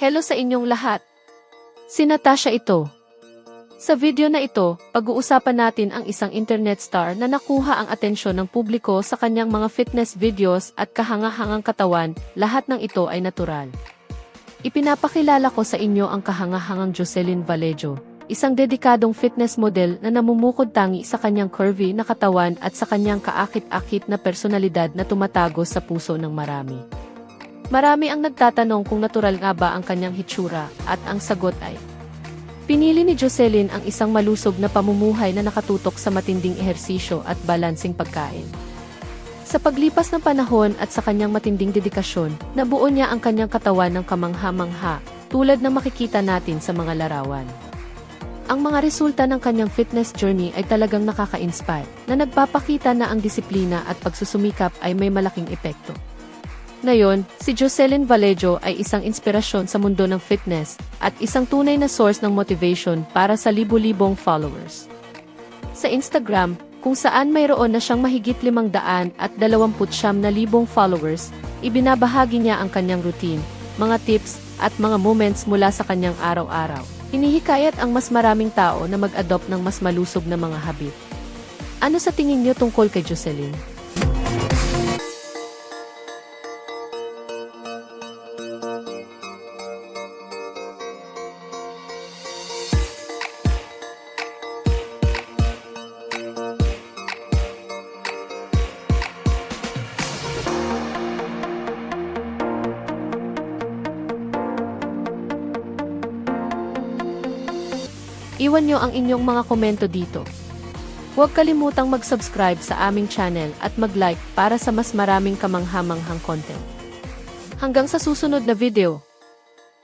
Hello sa inyong lahat. Si Natasha ito. Sa video na ito, pag-uusapan natin ang isang internet star na nakuha ang atensyon ng publiko sa kanyang mga fitness videos at kahangahangang katawan, lahat ng ito ay natural. Ipinapakilala ko sa inyo ang kahangahangang Jocelyn Vallejo, isang dedikadong fitness model na namumukod tangi sa kanyang curvy na katawan at sa kanyang kaakit-akit na personalidad na tumatago sa puso ng marami. Marami ang nagtatanong kung natural nga ba ang kanyang hitsura, at ang sagot ay pinili ni Jocelyn ang isang malusog na pamumuhay na nakatutok sa matinding ehersisyo at balansing pagkain. Sa paglipas ng panahon at sa kanyang matinding dedikasyon, nabuo niya ang kanyang katawan ng kamangha-mangha, tulad ng makikita natin sa mga larawan. Ang mga resulta ng kanyang fitness journey ay talagang nakaka-inspire, na nagpapakita na ang disiplina at pagsusumikap ay may malaking epekto. Ngayon, si Jocelyn Vallejo ay isang inspirasyon sa mundo ng fitness at isang tunay na source ng motivation para sa libu-libong followers. Sa Instagram, kung saan mayroon na siyang mahigit 529,000 followers, ibinabahagi niya ang kanyang routine, mga tips, at mga moments mula sa kanyang araw-araw. Hinihikayat ang mas maraming tao na mag-adopt ng mas malusog na mga habit. Ano sa tingin niyo tungkol kay Jocelyn? Iwan nyo ang inyong mga komento dito. Huwag kalimutang mag-subscribe sa aming channel at mag-like para sa mas maraming kamangha-manghang content. Hanggang sa susunod na video.